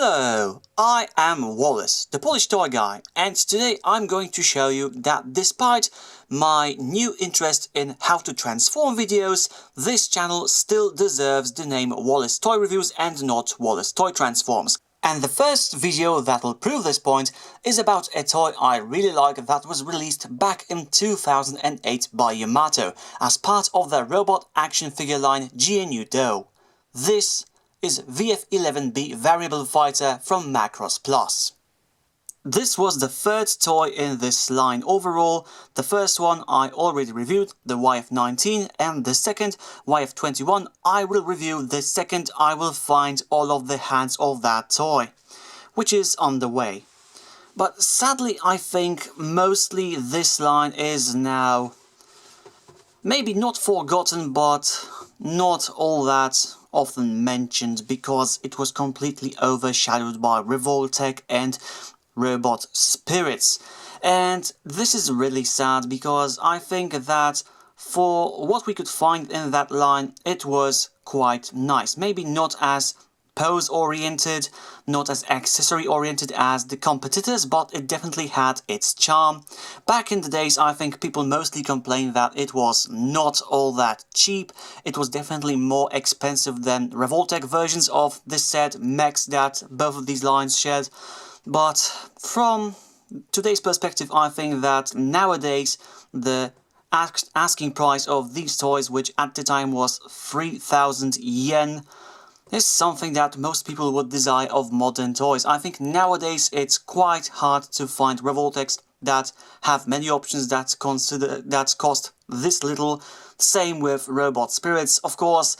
Hello, I am Wallace, the Polish toy guy, and today I'm going to show you that despite my new interest in how to transform videos, this channel still deserves the name Wallas Toy Reviews and not Wallas Toy Transforms. And the first video that will prove this point is about a toy I really like that was released back in 2008 by Yamato as part of their robot action figure line GN-U Dou. This is VF-11B Variable Fighter from Macross Plus. This was the third toy in this line overall. The first one I already reviewed, the YF-19, and the second, YF-21, I will review the second I will find all of the hands of that toy, which is on the way. But sadly, I think mostly this line is now maybe not forgotten, but not all that often mentioned because it was completely overshadowed by Revoltech and Robot Spirits. And this is really sad because I think that for what we could find in that line, it was quite nice. Maybe not as pose-oriented, not as accessory-oriented as the competitors, but it definitely had its charm. Back in the days, I think people mostly complained that it was not all that cheap. It was definitely more expensive than Revoltech versions of the said mechs that both of these lines shared. But from today's perspective, I think that nowadays the asking price of these toys, which at the time was 3,000 yen, is something that most people would desire of modern toys. I think nowadays it's quite hard to find Revoltechs that have many options that cost this little. Same with Robot Spirits. Of course,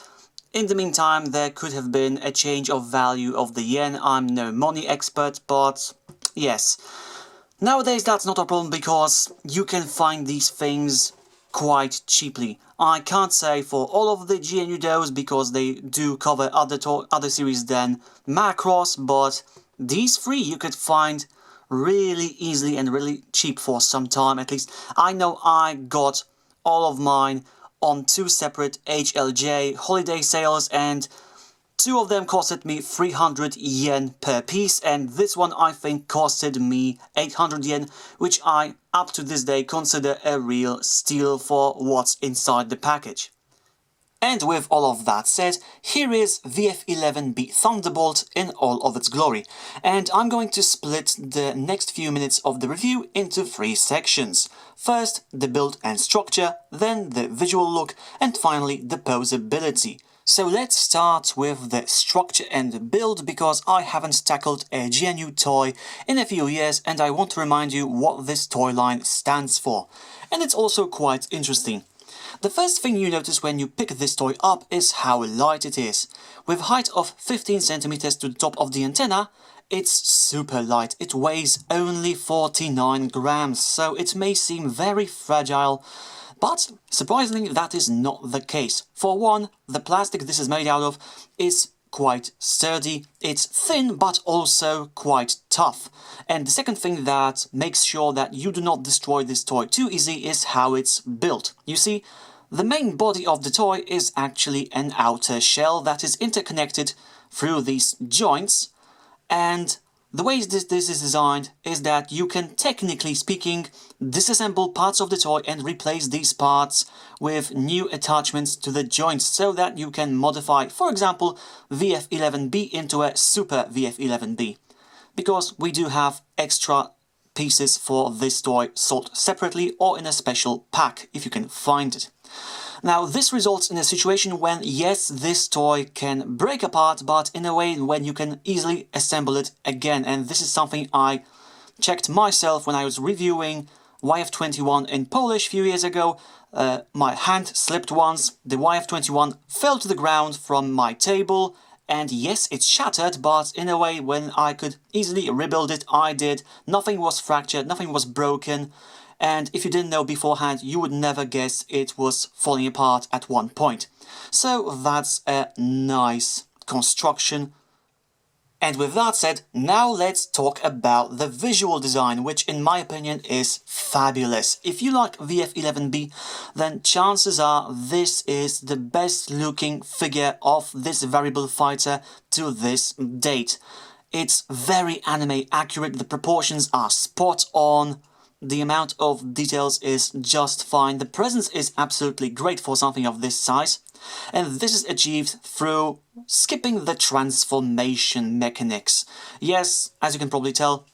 in the meantime, there could have been a change of value of the yen. I'm no money expert, but yes. Nowadays that's not a problem because you can find these things quite cheaply. I can't say for all of the GN-U Dous because they do cover other series than Macross, but these three you could find really easily and really cheap for some time at least. I know I got all of mine on two separate HLJ holiday sales, and two of them costed me 300 yen per piece, and this one I think costed me 800 yen, which I up to this day consider a real steal for what's inside the package. And with all of that said, here is VF-11B Thunderbolt in all of its glory, and I'm going to split the next few minutes of the review into three sections. First, the build and structure, then the visual look, and finally the posability. So let's start with the structure and build because I haven't tackled a GN-U toy in a few years and I want to remind you what this toy line stands for. And it's also quite interesting. The first thing you notice when you pick this toy up is how light it is. With a height of 15 cm to the top of the antenna, it's super light. It weighs only 49 grams, so it may seem very fragile. But surprisingly, that is not the case. For one, the plastic this is made out of is quite sturdy, it's thin but also quite tough. And the second thing that makes sure that you do not destroy this toy too easy is how it's built. You see, the main body of the toy is actually an outer shell that is interconnected through these joints, and the way this is designed is that you can, technically speaking, disassemble parts of the toy and replace these parts with new attachments to the joints so that you can modify, for example, VF-11B into a Super VF-11B. Because we do have extra pieces for this toy sold separately or in a special pack, if you can find it. Now, this results in a situation when, yes, this toy can break apart, but in a way when you can easily assemble it again. And this is something I checked myself when I was reviewing YF-21 in Polish a few years ago. My hand slipped once, the YF-21 fell to the ground from my table, and yes, it shattered, but in a way when I could easily rebuild it, I did. Nothing was fractured, nothing was broken. And if you didn't know beforehand, you would never guess it was falling apart at one point. So that's a nice construction. And with that said, now let's talk about the visual design, which in my opinion is fabulous. If you like VF-11B, then chances are this is the best looking figure of this variable fighter to this date. It's very anime accurate, the proportions are spot on, the amount of details is just fine, the presence is absolutely great for something of this size, and this is achieved through skipping the transformation mechanics. Yes, as you can probably tell,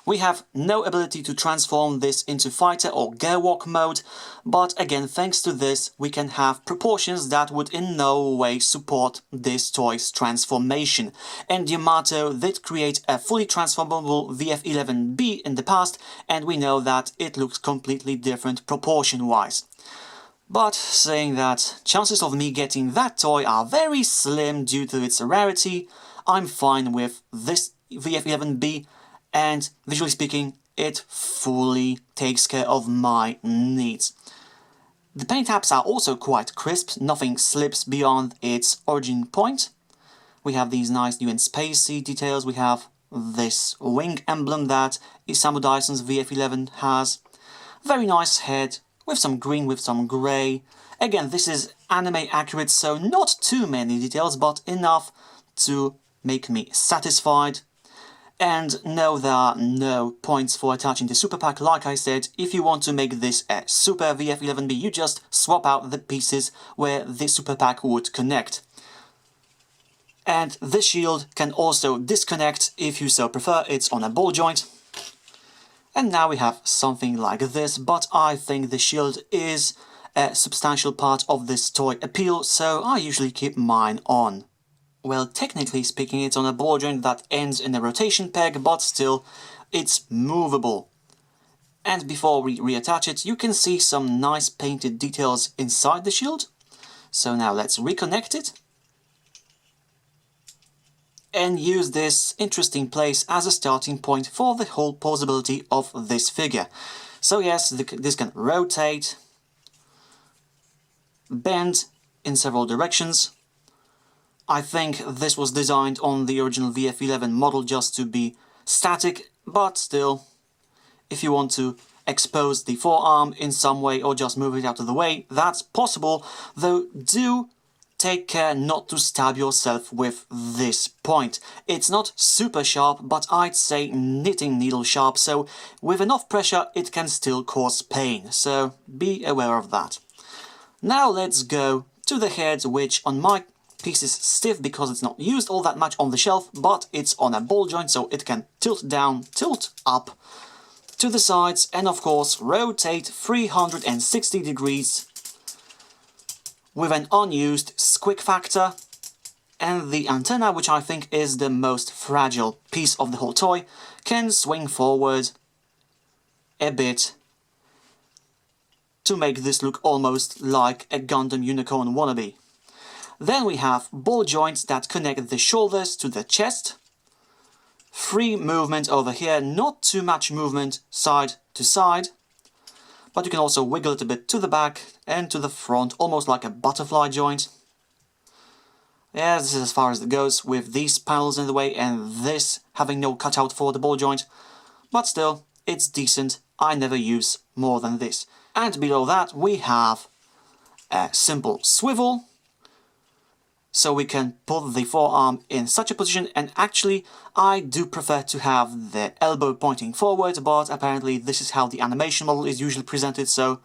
we have no ability to transform this into fighter or gearwalk mode, but again, thanks to this, we can have proportions that would in no way support this toy's transformation. And Yamato did create a fully transformable VF-11B in the past, and we know that it looks completely different proportion-wise. But saying that, chances of me getting that toy are very slim due to its rarity. I'm fine with this VF-11B, and visually speaking, it fully takes care of my needs. The paint apps are also quite crisp, nothing slips beyond its origin point. We have these nice new and spacey details, we have this wing emblem that Isamu Dyson's VF-11 has. Very nice head, with some green, with some grey. Again, this is anime accurate, so not too many details, but enough to make me satisfied. And no, there are no points for attaching the super pack. Like I said, if you want to make this a super VF-11B, you just swap out the pieces where the super pack would connect. And the shield can also disconnect if you so prefer, it's on a ball joint. And now we have something like this, but I think the shield is a substantial part of this toy appeal, so I usually keep mine on. Well, technically speaking, it's on a ball joint that ends in a rotation peg, but still, it's movable. And before we reattach it, you can see some nice painted details inside the shield. So now let's reconnect it. And use this interesting place as a starting point for the whole posability of this figure. So yes, this can rotate, bend in several directions. I think this was designed on the original VF-11 model just to be static, but still, if you want to expose the forearm in some way or just move it out of the way, that's possible, though do take care not to stab yourself with this point. It's not super sharp, but I'd say knitting needle sharp, so with enough pressure it can still cause pain, so be aware of that. Now let's go to the head, which on my piece is stiff because it's not used all that much on the shelf, but it's on a ball joint so it can tilt down, tilt up to the sides, and of course rotate 360 degrees with an unused squick factor. And the antenna, which I think is the most fragile piece of the whole toy, can swing forward a bit to make this look almost like a Gundam Unicorn wannabe. Then we have ball joints that connect the shoulders to the chest. Free movement over here, not too much movement side to side, but you can also wiggle it a bit to the back and to the front, almost like a butterfly joint. Yeah, this is as far as it goes with these panels in the way and this having no cutout for the ball joint, but still, it's decent. I never use more than this. And below that we have a simple swivel, so we can put the forearm in such a position, and actually I do prefer to have the elbow pointing forward, but apparently this is how the animation model is usually presented, so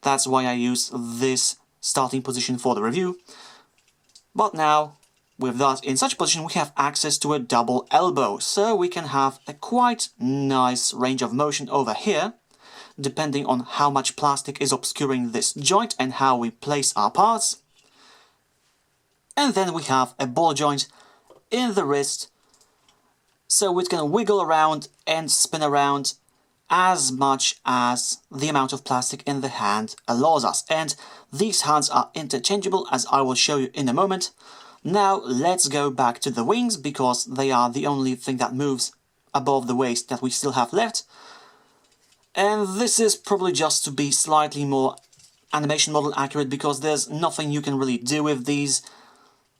that's why I use this starting position for the review. But now, with that in such a position, we have access to a double elbow, so we can have a quite nice range of motion over here, depending on how much plastic is obscuring this joint and how we place our parts. And then we have a ball joint in the wrist, so it can wiggle around and spin around as much as the amount of plastic in the hand allows us. And these hands are interchangeable, as I will show you in a moment. Now let's go back to the wings, because they are the only thing that moves above the waist that we still have left. And this is probably just to be slightly more animation model accurate, because there's nothing you can really do with these,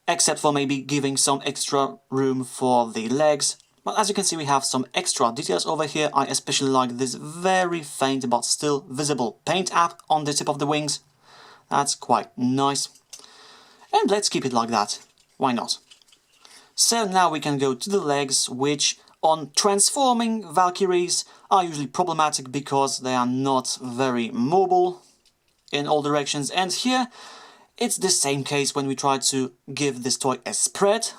except for maybe giving some extra room for the legs. But as you can see, we have some extra details over here. I especially like this very faint but still visible paint app on the tip of the wings. That's quite nice. And let's keep it like that. Why not? So now we can go to the legs, which on transforming Valkyries are usually problematic because they are not very mobile in all directions. And here it's the same case when we try to give this toy a spread,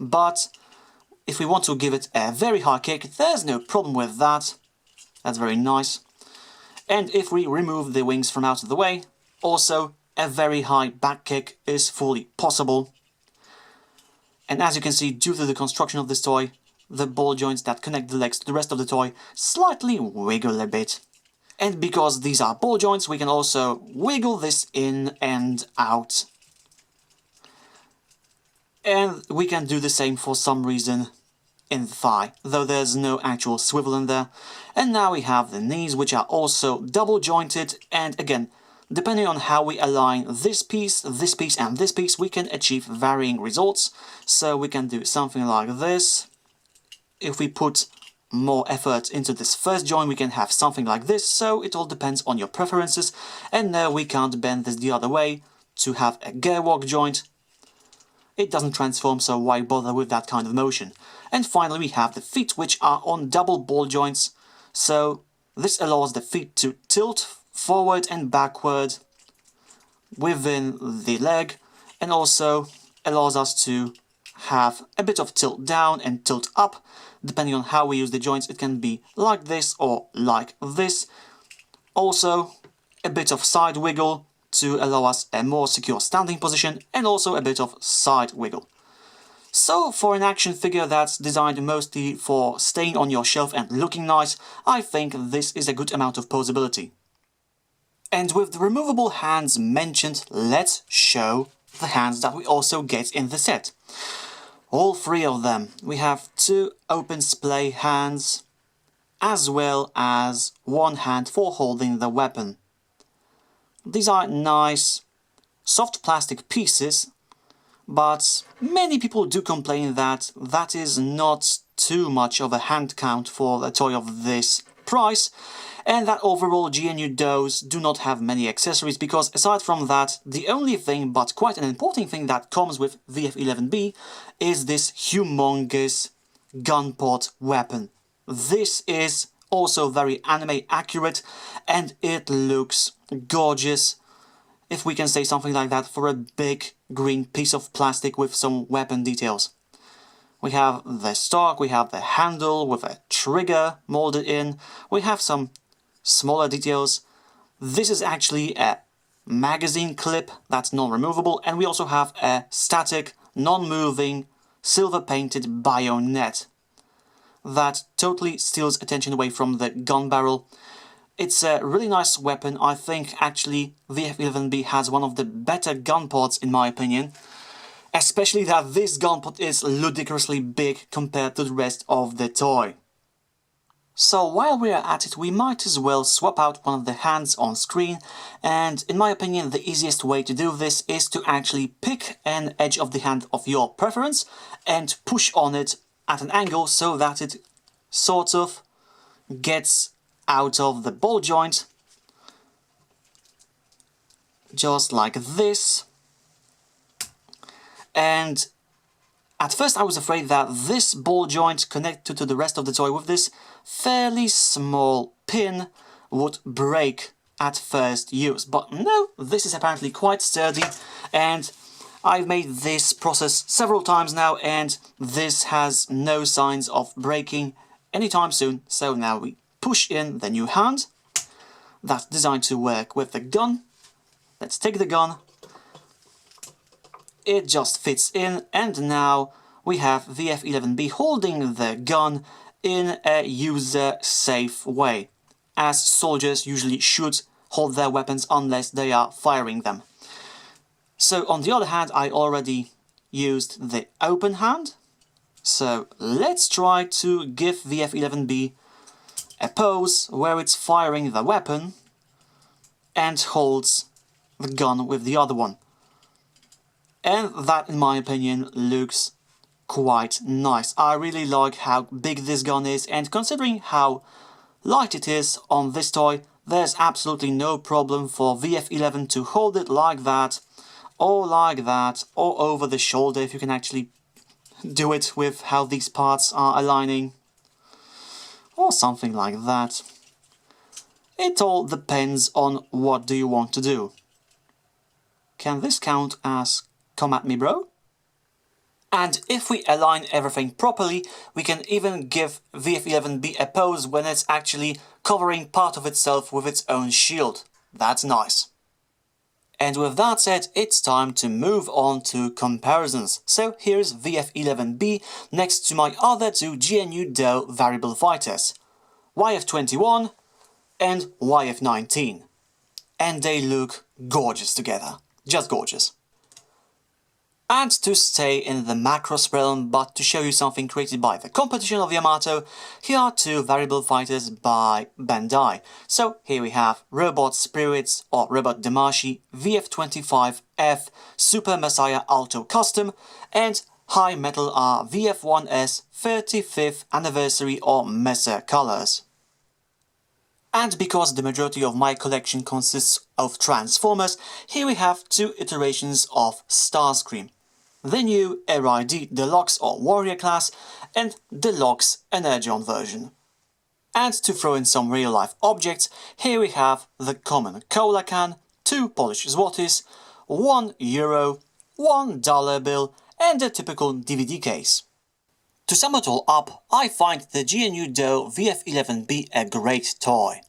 but if we want to give it a very high kick, there's no problem with that. That's very nice. And if we remove the wings from out of the way, also a very high back kick is fully possible. And as you can see, due to the construction of this toy, the ball joints that connect the legs to the rest of the toy slightly wiggle a bit. And because these are ball joints, we can also wiggle this in and out. And we can do the same for some reason in the thigh, though there's no actual swivel in there. And now we have the knees, which are also double jointed, and again, depending on how we align this piece, and this piece, we can achieve varying results. So we can do something like this. If we put more effort into this first joint, we can have something like this, so it all depends on your preferences. And now we can't bend this the other way to have a gearwalk joint. It doesn't transform, so why bother with that kind of motion? And finally we have the feet, which are on double ball joints, so this allows the feet to tilt forward and backward within the leg, and also allows us to have a bit of tilt down and tilt up. Depending on how we use the joints, it can be like this or like this. Also a bit of side wiggle to allow us a more secure standing position, and also a bit of side wiggle. So for an action figure that's designed mostly for staying on your shelf and looking nice, I think this is a good amount of posability. And with the removable hands mentioned, let's show the hands that we also get in the set. All three of them. We have two open splay hands, as well as one hand for holding the weapon. These are nice, soft plastic pieces, but many people do complain that that is not too much of a hand count for a toy of this price, and that overall GN-U Dous do not have many accessories, because aside from that, the only thing, but quite an important thing, that comes with VF-11B is this humongous gun pod weapon. This is also very anime accurate, and it looks gorgeous, if we can say something like that, for a big green piece of plastic with some weapon details. We have the stock, we have the handle with a trigger molded in, we have some smaller details. This is actually a magazine clip that's non-removable, and we also have a static, non-moving, silver painted bayonet that totally steals attention away from the gun barrel. It's a really nice weapon. I think actually VF-11B has one of the better gun pods in my opinion, especially that this gun pod is ludicrously big compared to the rest of the toy. So while we are at it, we might as well swap out one of the hands on screen, and in my opinion the easiest way to do this is to actually pick an edge of the hand of your preference and push on it at an angle so that it sort of gets out of the ball joint, just like this. And at first I was afraid that this ball joint connected to the rest of the toy with this fairly small pin would break at first use, but no, this is apparently quite sturdy, and I've made this process several times now, and this has no signs of breaking anytime soon. So now we push in the new hand that's designed to work with the gun. Let's take the gun. It just fits in, and now we have VF-11B holding the gun in a user-safe way, as soldiers usually should hold their weapons unless they are firing them. So on the other hand, I already used the open hand, so let's try to give VF-11B a pose where it's firing the weapon and holds the gun with the other one. And that, in my opinion, looks quite nice. I really like how big this gun is, and considering how light it is on this toy, there's absolutely no problem for VF-11 to hold it like that, or over the shoulder, if you can actually do it with how these parts are aligning, or something like that. It all depends on what do you want to do. Can this count as "come at me, bro"? And if we align everything properly, we can even give VF-11B a pose when it's actually covering part of itself with its own shield. That's nice. And with that said, it's time to move on to comparisons. So here's VF-11B next to my other two GN-U Dou Variable Fighters, YF-21 and YF-19. And they look gorgeous together. Just gorgeous. And to stay in the Macross realm, but to show you something created by the competition of Yamato, here are two variable fighters by Bandai. So here we have Robot Spirits or Robot Damashi VF-25F Super Messiah Alto Custom and High Metal R VF-1S 35th Anniversary or Mecha colors. And because the majority of my collection consists of Transformers, here we have two iterations of Starscream. The new RID Deluxe or Warrior class and Deluxe Energon version. And to throw in some real-life objects, here we have the common cola can, 2 Polish złotys, €1, $1 bill and a typical DVD case. To sum it all up, I find the GN-U Dou VF-11B a great toy.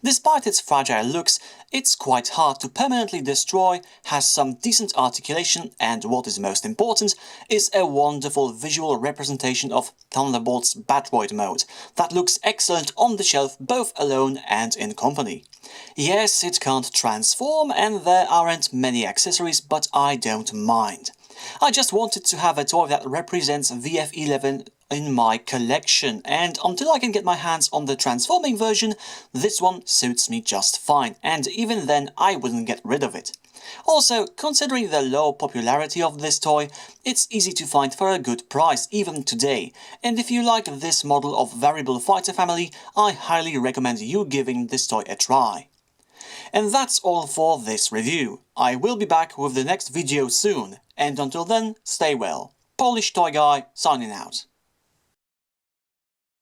Despite its fragile looks, it's quite hard to permanently destroy, has some decent articulation and, what is most important, is a wonderful visual representation of Thunderbolt's Batroid mode that looks excellent on the shelf both alone and in company. Yes, it can't transform and there aren't many accessories, but I don't mind. I just wanted to have a toy that represents VF-11 in my collection, and until I can get my hands on the transforming version, this one suits me just fine, and even then I wouldn't get rid of it. Also, considering the low popularity of this toy, it's easy to find for a good price even today, and if you like this model of variable fighter family, I highly recommend you giving this toy a try. And that's all for this review. I will be back with the next video soon, and until then, stay well. Polish Toy Guy, signing out.